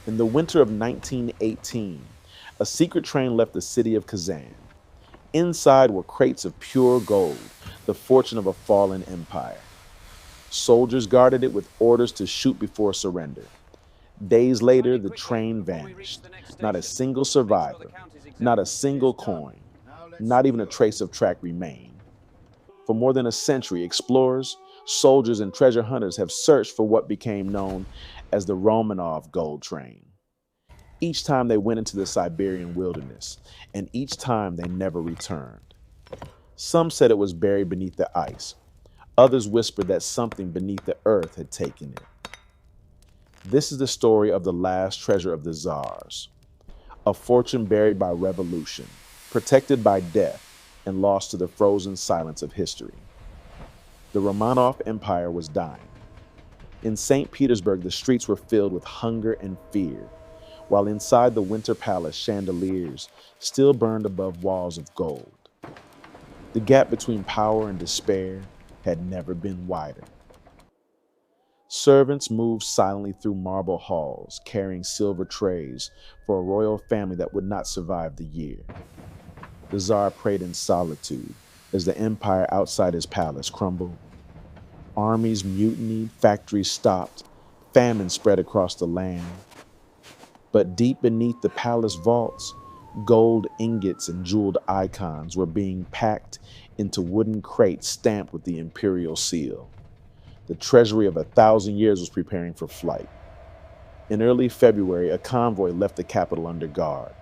In the winter of 1918, a secret train left the city of Kazan. Inside were crates of pure gold, the fortune of a fallen empire. Soldiers guarded it with orders to shoot before surrender. Days later, the train vanished. Not a single survivor, not a single coin, not even a trace of track remained. For more than a century, explorers, soldiers, and treasure hunters have searched for what became known as the Romanov Gold Train. Each time they went into the Siberian wilderness, and each time they never returned. Some said it was buried beneath the ice. Others whispered that something beneath the earth had taken it. This is the story of the last treasure of the Tsars, a fortune buried by revolution, protected by death, and lost to the frozen silence of history. The Romanov Empire was dying. In St. Petersburg, the streets were filled with hunger and fear, while inside the Winter Palace, chandeliers still burned above walls of gold. The gap between power and despair had never been wider. Servants moved silently through marble halls, carrying silver trays for a royal family that would not survive the year. The Tsar prayed in solitude as the empire outside his palace crumbled. Armies mutinied, factories stopped, famine spread across the land. But deep beneath the palace vaults, gold ingots and jeweled icons were being packed into wooden crates stamped with the imperial seal. The treasury of 1,000 years was preparing for flight. In early February, a convoy left the capital under guard.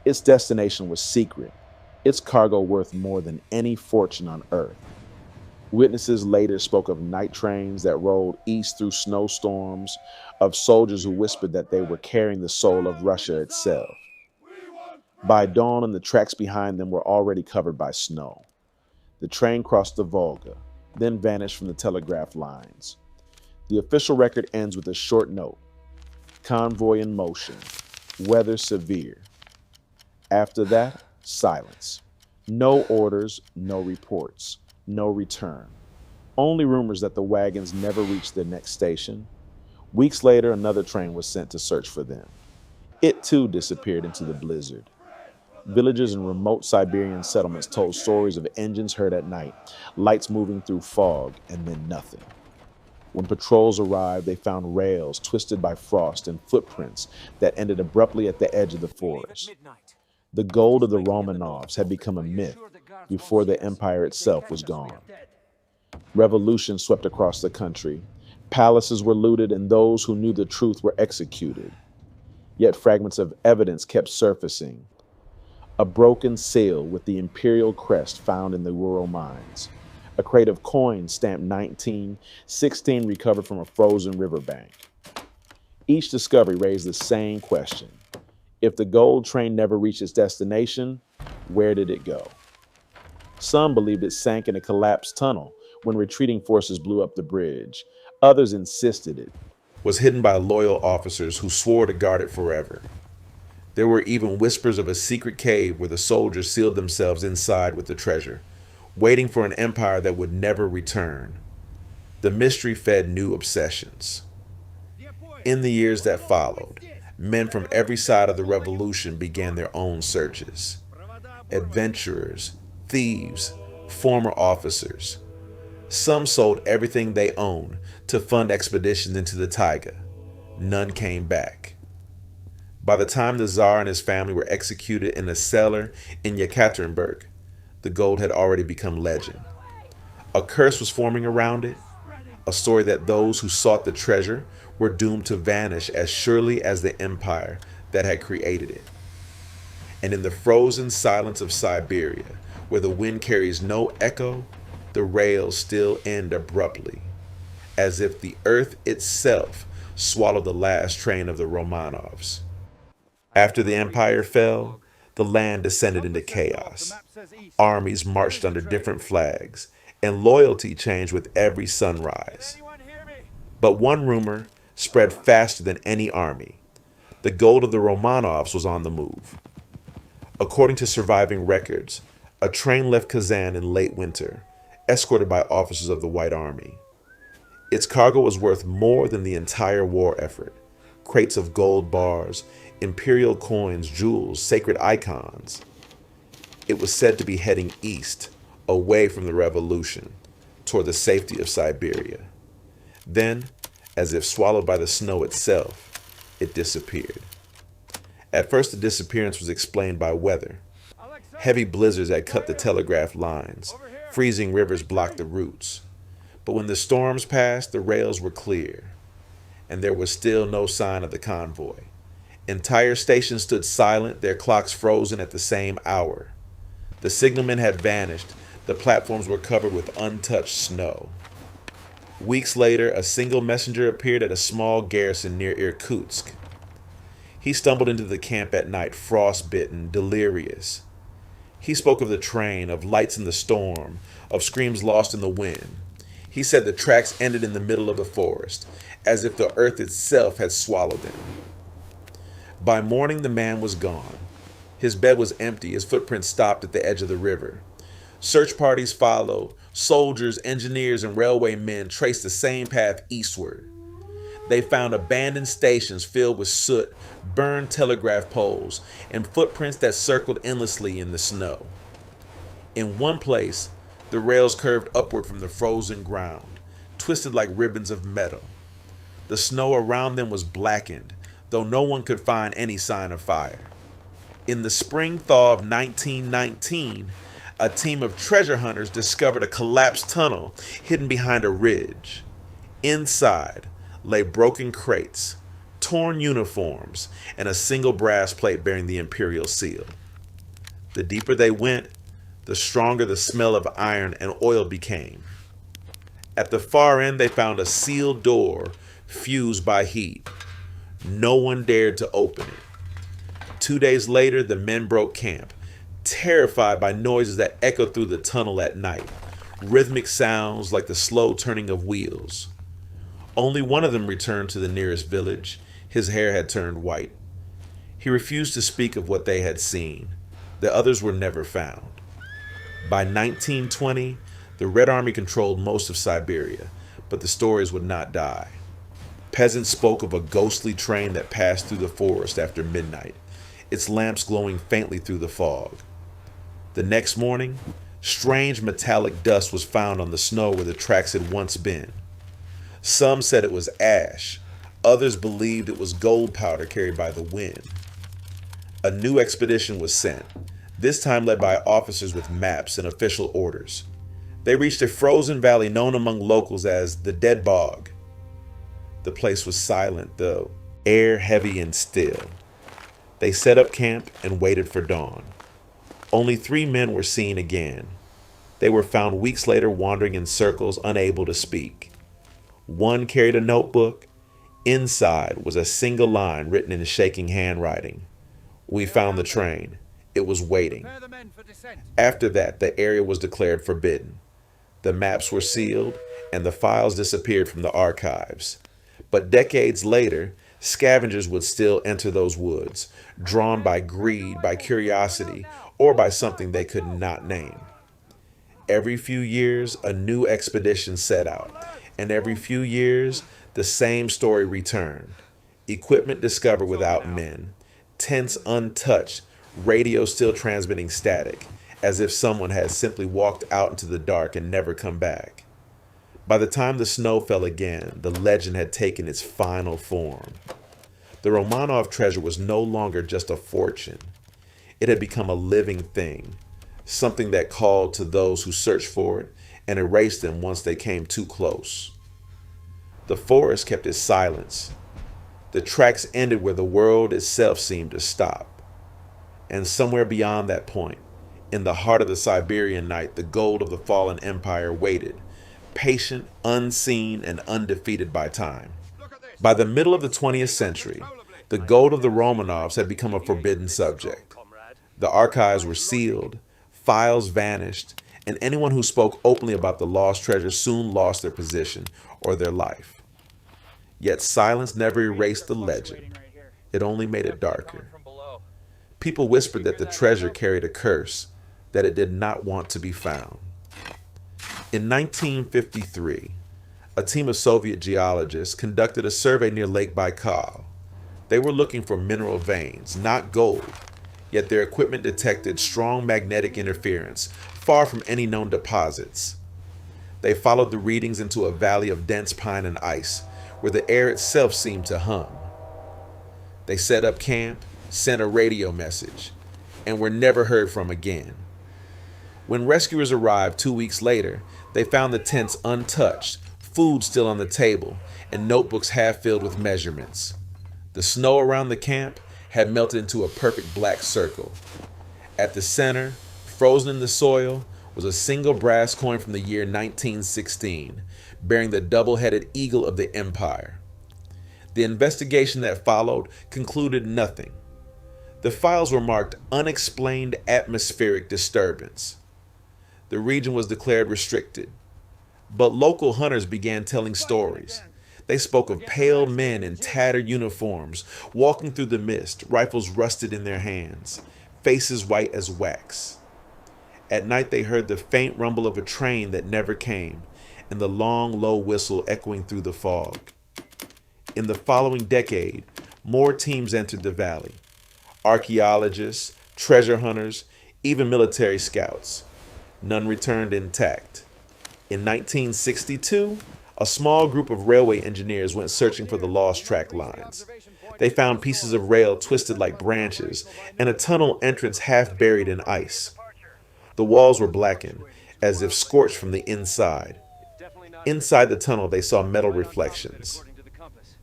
Its destination was secret, its cargo worth more than any fortune on earth. Witnesses later spoke of night trains that rolled east through snowstorms, of soldiers who whispered that they were carrying the soul of Russia itself. By dawn, and the tracks behind them were already covered by snow. The train crossed the Volga, then vanished from the telegraph lines. The official record ends with a short note: convoy in motion, weather severe. After that, silence. No orders, no reports, no return. Only rumors that the wagons never reached their next station. Weeks later, another train was sent to search for them. It too disappeared into the blizzard. Villagers in remote Siberian settlements told stories of engines heard at night, lights moving through fog, and then nothing. When patrols arrived, they found rails twisted by frost and footprints that ended abruptly at the edge of the forest. The gold of the Romanovs had become a myth before the empire itself was gone. Revolution swept across the country. Palaces were looted, and those who knew the truth were executed. Yet fragments of evidence kept surfacing. A broken seal with the imperial crest found in the rural mines. A crate of coins stamped 1916 recovered from a frozen riverbank. Each discovery raised the same question. If the gold train never reached its destination, where did it go? Some believed it sank in a collapsed tunnel when retreating forces blew up the bridge. Others insisted it was hidden by loyal officers who swore to guard it forever. There were even whispers of a secret cave where the soldiers sealed themselves inside with the treasure, waiting for an empire that would never return. The mystery fed new obsessions. In the years that followed, men from every side of the revolution began their own searches. Adventurers, thieves, former officers. Some sold everything they owned to fund expeditions into the taiga. None came back. By the time the Tsar and his family were executed in a cellar in Yekaterinburg, the gold had already become legend. A curse was forming around it, a story that those who sought the treasure were doomed to vanish as surely as the empire that had created it. And in the frozen silence of Siberia, where the wind carries no echo, the rails still end abruptly, as if the earth itself swallowed the last train of the Romanovs. After the empire fell, the land descended into chaos. Armies marched under different flags, and loyalty changed with every sunrise. But one rumor spread faster than any army. The gold of the Romanovs was on the move. According to surviving records, a train left Kazan in late winter, escorted by officers of the White Army. Its cargo was worth more than the entire war effort, crates of gold bars, imperial coins, jewels, sacred icons. It was said to be heading east, away from the revolution, toward the safety of Siberia. Then, as if swallowed by the snow itself, it disappeared. At first, the disappearance was explained by weather. Heavy blizzards had cut the telegraph lines. Freezing rivers blocked the routes. But when the storms passed, the rails were clear, and there was still no sign of the convoy. Entire stations stood silent, their clocks frozen at the same hour. The signalmen had vanished. The platforms were covered with untouched snow. Weeks later, a single messenger appeared at a small garrison near Irkutsk. He stumbled into the camp at night, frostbitten, delirious. He spoke of the train, of lights in the storm, of screams lost in the wind. He said the tracks ended in the middle of the forest, as if the earth itself had swallowed them. By morning, the man was gone. His bed was empty. His footprints stopped at the edge of the river. Search parties followed. Soldiers, engineers, and railway men traced the same path eastward. They found abandoned stations filled with soot, burned telegraph poles, and footprints that circled endlessly in the snow. In one place, the rails curved upward from the frozen ground, twisted like ribbons of metal. The snow around them was blackened, though no one could find any sign of fire. In the spring thaw of 1919, a team of treasure hunters discovered a collapsed tunnel hidden behind a ridge. Inside lay broken crates, torn uniforms, and a single brass plate bearing the imperial seal. The deeper they went, the stronger the smell of iron and oil became. At the far end, they found a sealed door fused by heat. No one dared to open it. 2 days later, the men broke camp, terrified by noises that echoed through the tunnel at night, rhythmic sounds like the slow turning of wheels. Only one of them returned to the nearest village. His hair had turned white. He refused to speak of what they had seen. The others were never found. By 1920, the Red Army controlled most of Siberia, but the stories would not die. Peasants spoke of a ghostly train that passed through the forest after midnight, its lamps glowing faintly through the fog. The next morning, strange metallic dust was found on the snow where the tracks had once been. Some said it was ash. Others believed it was gold powder carried by the wind. A new expedition was sent, this time led by officers with maps and official orders. They reached a frozen valley known among locals as the Dead Bog. The place was silent, the air heavy and still. They set up camp and waited for dawn. Only 3 men were seen again. They were found weeks later wandering in circles, unable to speak. One carried a notebook. Inside was a single line written in shaking handwriting. "We found the train. It was waiting." After that, the area was declared forbidden. The maps were sealed, and the files disappeared from the archives. But decades later, scavengers would still enter those woods, drawn by greed, by curiosity, or by something they could not name. Every few years, a new expedition set out, and every few years, the same story returned. Equipment discovered without men, tents untouched, radio still transmitting static, as if someone had simply walked out into the dark and never come back. By the time the snow fell again, the legend had taken its final form. The Romanov treasure was no longer just a fortune. It had become a living thing, something that called to those who searched for it and erased them once they came too close. The forest kept its silence. The tracks ended where the world itself seemed to stop. And somewhere beyond that point, in the heart of the Siberian night, the gold of the fallen empire waited, patient, unseen, and undefeated by time. By the middle of the 20th century, the gold of the Romanovs had become a forbidden subject. The archives were sealed, files vanished, and anyone who spoke openly about the lost treasure soon lost their position or their life. Yet silence never erased the legend. It only made it darker. People whispered that the treasure carried a curse, that it did not want to be found. In 1953, a team of Soviet geologists conducted a survey near Lake Baikal. They were looking for mineral veins, not gold, yet their equipment detected strong magnetic interference, far from any known deposits. They followed the readings into a valley of dense pine and ice, where the air itself seemed to hum. They set up camp, sent a radio message, and were never heard from again. When rescuers arrived 2 weeks later, they found the tents untouched, food still on the table, and notebooks half filled with measurements. The snow around the camp had melted into a perfect black circle. At the center, frozen in the soil, was a single brass coin from the year 1916, bearing the double-headed eagle of the empire. The investigation that followed concluded nothing. The files were marked unexplained atmospheric disturbance. The region was declared restricted. But local hunters began telling stories. They spoke of pale men in tattered uniforms, walking through the mist, rifles rusted in their hands, faces white as wax. At night they heard the faint rumble of a train that never came, and the long, low whistle echoing through the fog. In the following decade, more teams entered the valley. Archaeologists, treasure hunters, even military scouts. None returned intact. In 1962, a small group of railway engineers went searching for the lost track lines. They found pieces of rail twisted like branches and a tunnel entrance half buried in ice. The walls were blackened, as if scorched from the inside. Inside the tunnel, they saw metal reflections.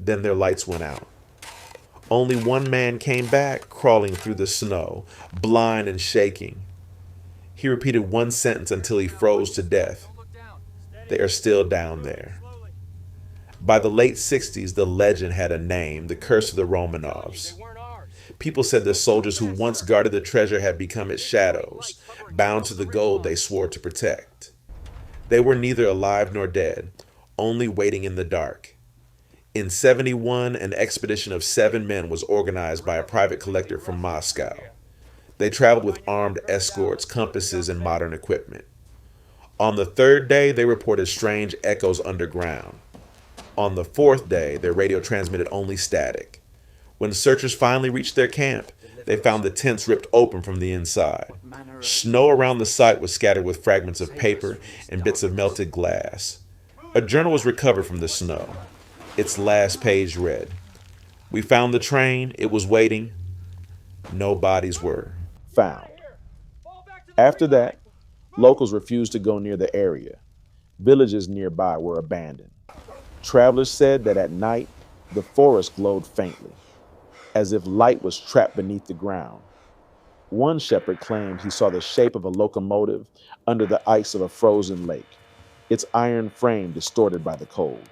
Then their lights went out. Only one man came back, crawling through the snow, blind and shaking. He repeated one sentence until he froze to death. They are still down there. By the late 60s, the legend had a name, the Curse of the Romanovs. People said the soldiers who once guarded the treasure had become its shadows, bound to the gold they swore to protect. They were neither alive nor dead, only waiting in the dark. In 71, an expedition of 7 men was organized by a private collector from Moscow. They traveled with armed escorts, compasses, and modern equipment. On the 3rd day, they reported strange echoes underground. On the 4th day, their radio transmitted only static. When searchers finally reached their camp, they found the tents ripped open from the inside. Snow around the site was scattered with fragments of paper and bits of melted glass. A journal was recovered from the snow. Its last page read, "We found the train. It was waiting. No bodies were found." After that, locals refused to go near the area. Villages nearby were abandoned. Travelers said that at night, the forest glowed faintly, as if light was trapped beneath the ground. One shepherd claimed he saw the shape of a locomotive under the ice of a frozen lake, its iron frame distorted by the cold.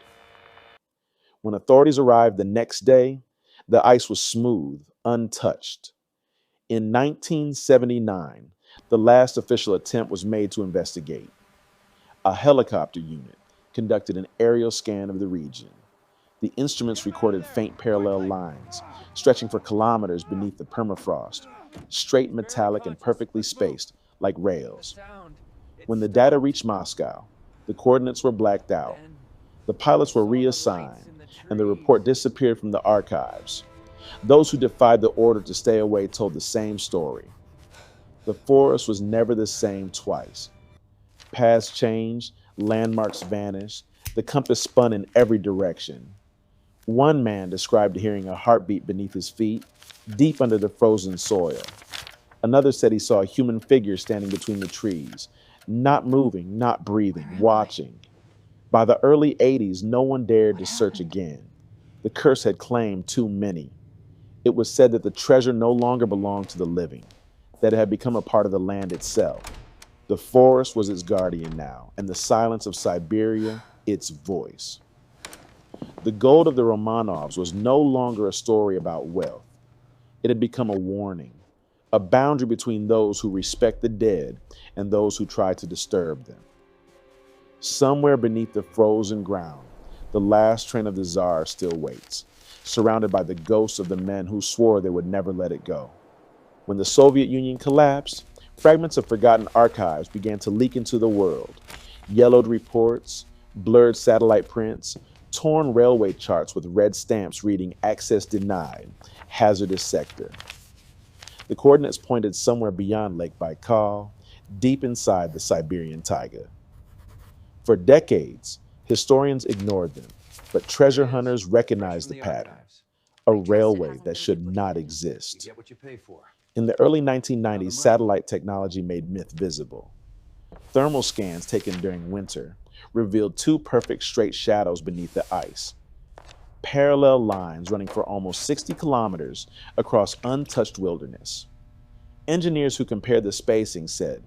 When authorities arrived the next day, the ice was smooth, untouched. In 1979, the last official attempt was made to investigate. A helicopter unit conducted an aerial scan of the region. The instruments recorded faint parallel lines, stretching for kilometers beneath the permafrost, straight, metallic, and perfectly spaced, like rails. When the data reached Moscow, the coordinates were blacked out. The pilots were reassigned, and the report disappeared from the archives. Those who defied the order to stay away told the same story. The forest was never the same twice. Paths changed, landmarks vanished, the compass spun in every direction. One man described hearing a heartbeat beneath his feet, deep under the frozen soil. Another said he saw a human figure standing between the trees, not moving, not breathing, watching. By the early 80s, no one dared to search again. The curse had claimed too many. It was said that the treasure no longer belonged to the living, that it had become a part of the land itself. The forest was its guardian now, and the silence of Siberia, its voice. The gold of the Romanovs was no longer a story about wealth. It had become a warning, a boundary between those who respect the dead and those who try to disturb them. Somewhere beneath the frozen ground, the last train of the Tsar still waits, surrounded by the ghosts of the men who swore they would never let it go. When the Soviet Union collapsed, fragments of forgotten archives began to leak into the world. Yellowed reports, blurred satellite prints, torn railway charts with red stamps reading access denied, hazardous sector. The coordinates pointed somewhere beyond Lake Baikal, deep inside the Siberian taiga. For decades, historians ignored them, but treasure hunters recognized the pattern: a railway that should not exist. In the early 1990s, satellite technology made myth visible. Thermal scans taken during winter revealed two perfect straight shadows beneath the ice, parallel lines running for almost 60 kilometers across untouched wilderness. Engineers who compared the spacing said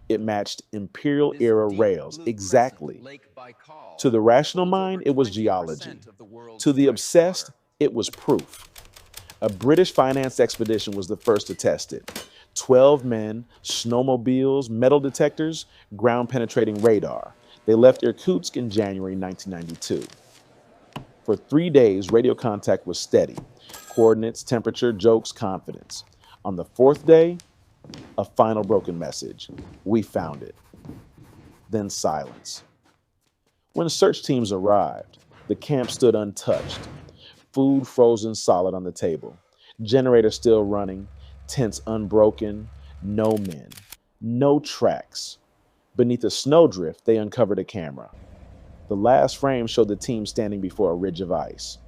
it matched Imperial-era rails exactly. To the rational mind, it was geology. To the obsessed, it was proof. A British finance expedition was the first to test it. 12 men, snowmobiles, metal detectors, ground-penetrating radar. They left Irkutsk in January 1992. For 3 days, radio contact was steady. Coordinates, temperature, jokes, confidence. On the fourth day, a final broken message. We found it. Then silence. When search teams arrived, the camp stood untouched. Food frozen solid on the table. Generator still running. Tents unbroken. No men. No tracks. Beneath a snowdrift, they uncovered a camera. The last frame showed the team standing before a ridge of ice.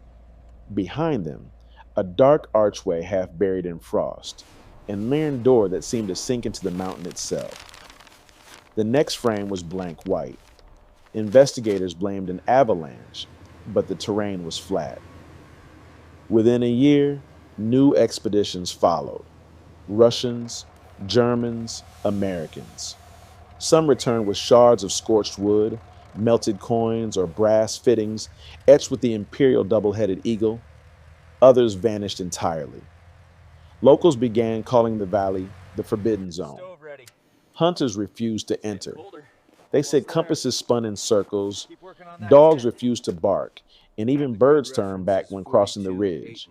Behind them, a dark archway half buried in frost, an iron door that seemed to sink into the mountain itself. The next frame was blank white. Investigators blamed an avalanche, but the terrain was flat. Within a year, new expeditions followed. Russians, Germans, Americans. Some returned with shards of scorched wood, melted coins, or brass fittings etched with the imperial double-headed eagle. Others vanished entirely. Locals began calling the valley the Forbidden Zone. Hunters refused to enter. They said compasses spun in circles, dogs refused to bark, and even birds turned back when crossing the ridge.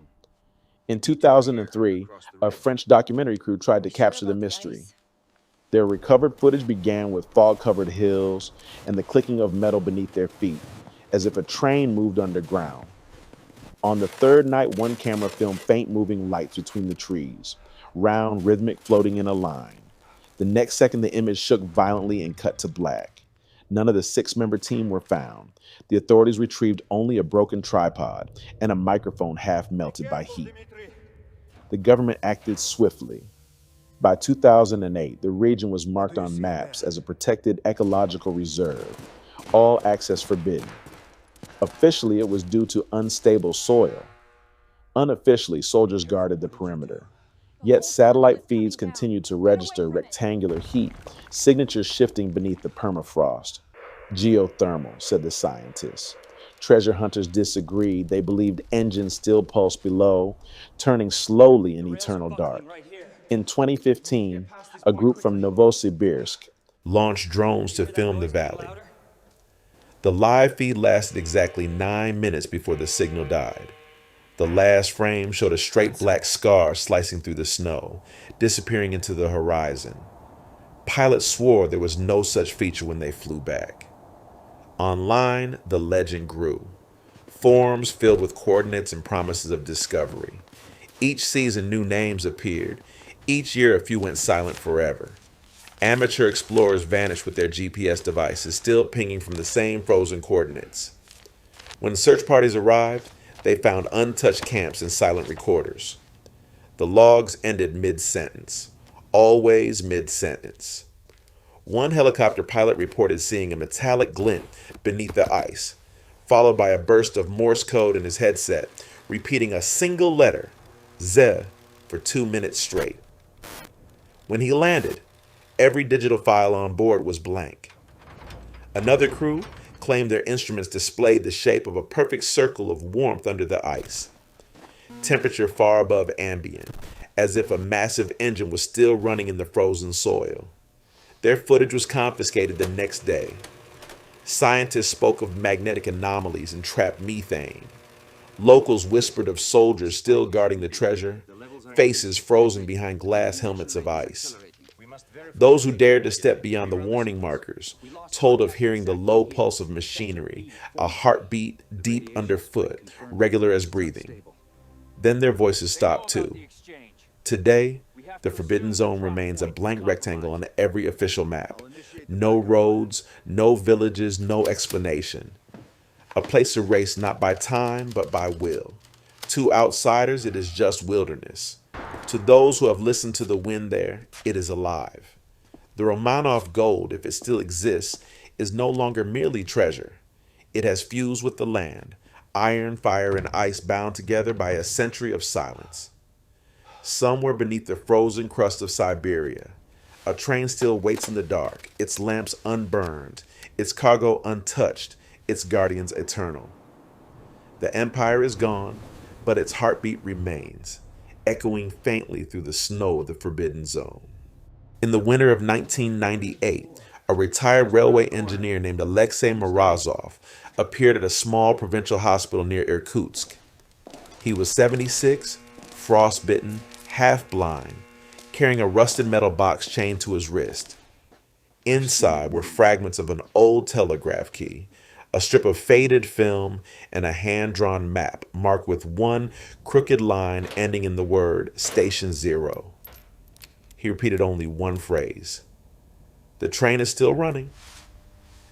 In 2003, a French documentary crew tried to capture the mystery. Their recovered footage began with fog-covered hills and the clicking of metal beneath their feet, as if a train moved underground. On the third night, one camera filmed faint moving lights between the trees, round, rhythmic, floating in a line. The next second, the image shook violently and cut to black. None of the 6-member team were found. The authorities retrieved only a broken tripod and a microphone half melted by heat. The government acted swiftly. By 2008, the region was marked on maps as a protected ecological reserve, all access forbidden. Officially, it was due to unstable soil. Unofficially, soldiers guarded the perimeter. Yet satellite feeds continued to register rectangular heat, signatures shifting beneath the permafrost. Geothermal, said the scientists. Treasure hunters disagreed. They believed engines still pulsed below, turning slowly in eternal dark. In 2015, a group from Novosibirsk launched drones to film the valley. The live feed lasted exactly 9 minutes before the signal died. The last frame showed a straight black scar slicing through the snow, disappearing into the horizon. Pilots swore there was no such feature when they flew back. Online, the legend grew. Forums filled with coordinates and promises of discovery. Each season, new names appeared. Each year, a few went silent forever. Amateur explorers vanished with their GPS devices, still pinging from the same frozen coordinates. When search parties arrived, they found untouched camps and silent recorders. The logs ended mid-sentence. Always mid-sentence. One helicopter pilot reported seeing a metallic glint beneath the ice, followed by a burst of Morse code in his headset, repeating a single letter, Z, for 2 minutes straight. When he landed, every digital file on board was blank. Another crew claimed their instruments displayed the shape of a perfect circle of warmth under the ice. Temperature far above ambient, as if a massive engine was still running in the frozen soil. Their footage was confiscated the next day. Scientists spoke of magnetic anomalies and trapped methane. Locals whispered of soldiers still guarding the treasure, faces frozen behind glass helmets of ice. Those who dared to step beyond the warning markers told of hearing the low pulse of machinery, a heartbeat deep underfoot, regular as breathing. Then their voices stopped too. Today, the Forbidden Zone remains a blank rectangle on every official map. No roads, no villages, no explanation. A place erased not by time, but by will. To outsiders, it is just wilderness. To those who have listened to the wind there, it is alive. The Romanov Gold, if it still exists, is no longer merely treasure. It has fused with the land, iron, fire, and ice bound together by a century of silence. Somewhere beneath the frozen crust of Siberia, a train still waits in the dark, its lamps unburned, its cargo untouched, its guardians eternal. The empire is gone, but its heartbeat remains, echoing faintly through the snow of the Forbidden Zone. In the winter of 1998, a retired railway engineer named Alexei Morozov appeared at a small provincial hospital near Irkutsk. He was 76, frostbitten, half blind, carrying a rusted metal box chained to his wrist. Inside were fragments of an old telegraph key, a strip of faded film, and a hand-drawn map marked with one crooked line ending in the word Station Zero. He repeated only one phrase. "The train is still running."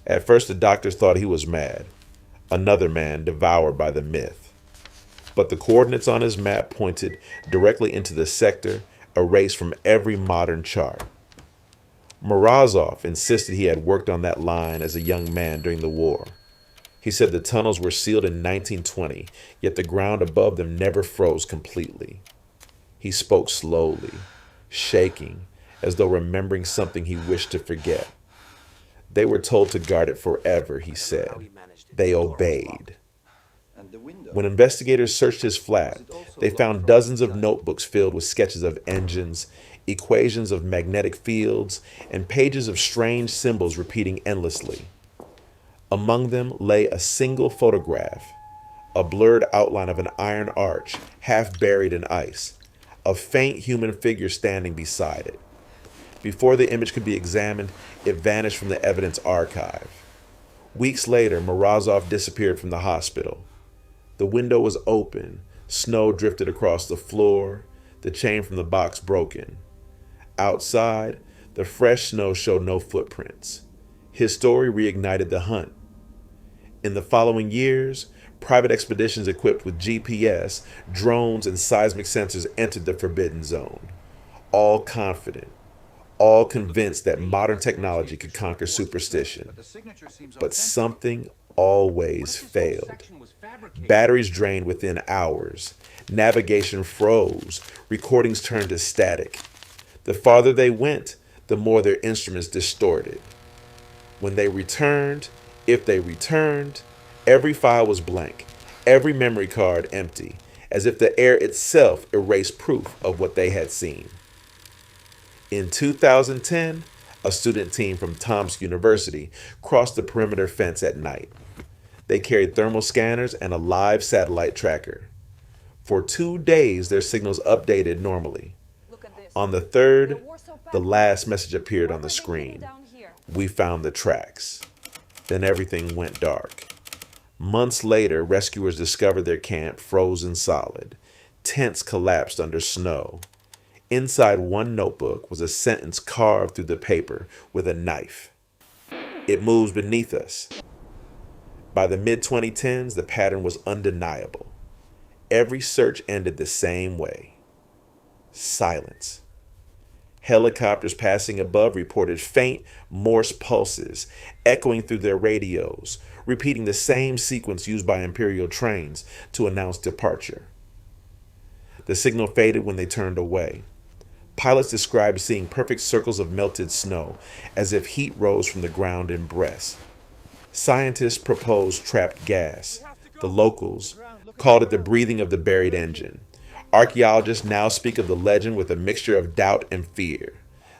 At first, the doctors thought he was mad, another man devoured by the myth. But the coordinates on his map pointed directly into the sector erased from every modern chart. Morozov insisted he had worked on that line as a young man during the war. He said the tunnels were sealed in 1920, yet the ground above them never froze completely. He spoke slowly, shaking, as though remembering something he wished to forget. They were told to guard it forever, he said. They obeyed. When investigators searched his flat, they found dozens of notebooks filled with sketches of engines, equations of magnetic fields, and pages of strange symbols repeating endlessly. Among them lay a single photograph, a blurred outline of an iron arch, half buried in ice, a faint human figure standing beside it. Before the image could be examined, it vanished from the evidence archive. Weeks later, Morozov disappeared from the hospital. The window was open, snow drifted across the floor, the chain from the box broken. Outside, the fresh snow showed no footprints. His story reignited the hunt. In the following years, private expeditions equipped with GPS, drones, and seismic sensors entered the Forbidden Zone, all confident, all convinced that modern technology could conquer superstition. But something always failed. Batteries drained within hours. Navigation froze. Recordings turned to static. The farther they went, the more their instruments distorted. When they returned, if they returned, every file was blank, every memory card empty, as if the air itself erased proof of what they had seen. In 2010, a student team from Tomsk University crossed the perimeter fence at night. They carried thermal scanners and a live satellite tracker. For 2 days, their signals updated normally. On the third, the last message appeared on the screen. "We found the tracks." Then everything went dark. Months later, rescuers discovered their camp frozen solid. Tents collapsed under snow. Inside one notebook was a sentence carved through the paper with a knife. "It moves beneath us." By the mid-2010s, the pattern was undeniable. Every search ended the same way. Silence. Helicopters passing above reported faint Morse pulses, echoing through their radios, repeating the same sequence used by Imperial trains to announce departure. The signal faded when they turned away. Pilots described seeing perfect circles of melted snow, as if heat rose from the ground in breaths. Scientists proposed trapped gas. The locals called it the breathing of the buried engine. Archaeologists now speak of the legend with a mixture of doubt and fear.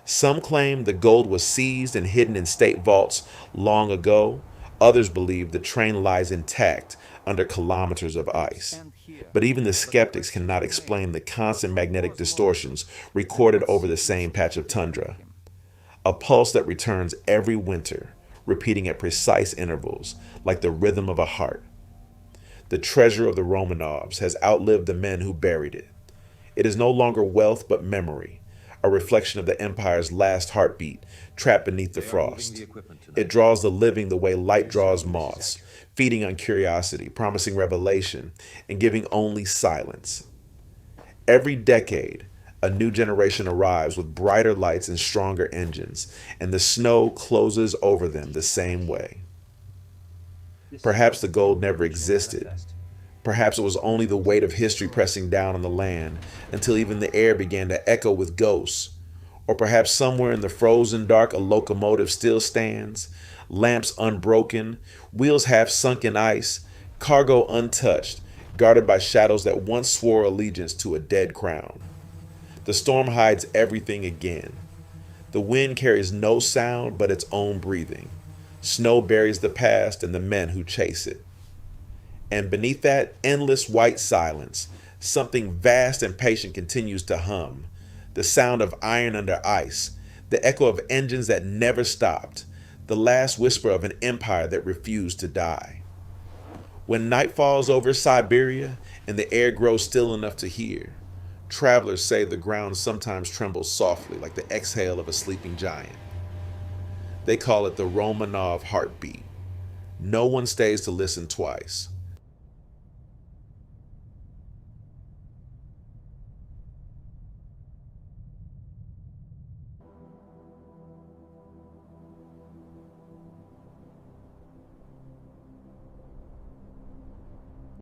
Some claim the gold was seized and hidden in state vaults long ago. Others believe the train lies intact under kilometers of ice. But even the skeptics cannot explain the constant magnetic distortions recorded over the same patch of tundra. a pulse that returns every winter, repeating at precise intervals, like the rhythm of a heart. The treasure of the Romanovs has outlived the men who buried it. It is no longer wealth but memory, a reflection of the empire's last heartbeat, trapped beneath the frost. It draws the living the way light draws moths, feeding on curiosity, promising revelation, and giving only silence. Every decade, a new generation arrives with brighter lights and stronger engines, and the snow closes over them the same way. Perhaps the gold never existed. Perhaps it was only the weight of history pressing down on the land until even the air began to echo with ghosts. Or perhaps somewhere in the frozen dark a locomotive still stands, lamps unbroken, wheels half sunk in ice, cargo untouched, guarded by shadows that once swore allegiance to a dead crown. The storm hides everything again. The wind carries no sound but its own breathing. Snow buries the past and the men who chase it. And beneath that endless white silence, something vast and patient continues to hum. The sound of iron under ice, the echo of engines that never stopped, the last whisper of an empire that refused to die. When night falls over Siberia and the air grows still enough to hear, travelers say the ground sometimes trembles softly like the exhale of a sleeping giant. They call it the Romanov heartbeat. No one stays to listen twice.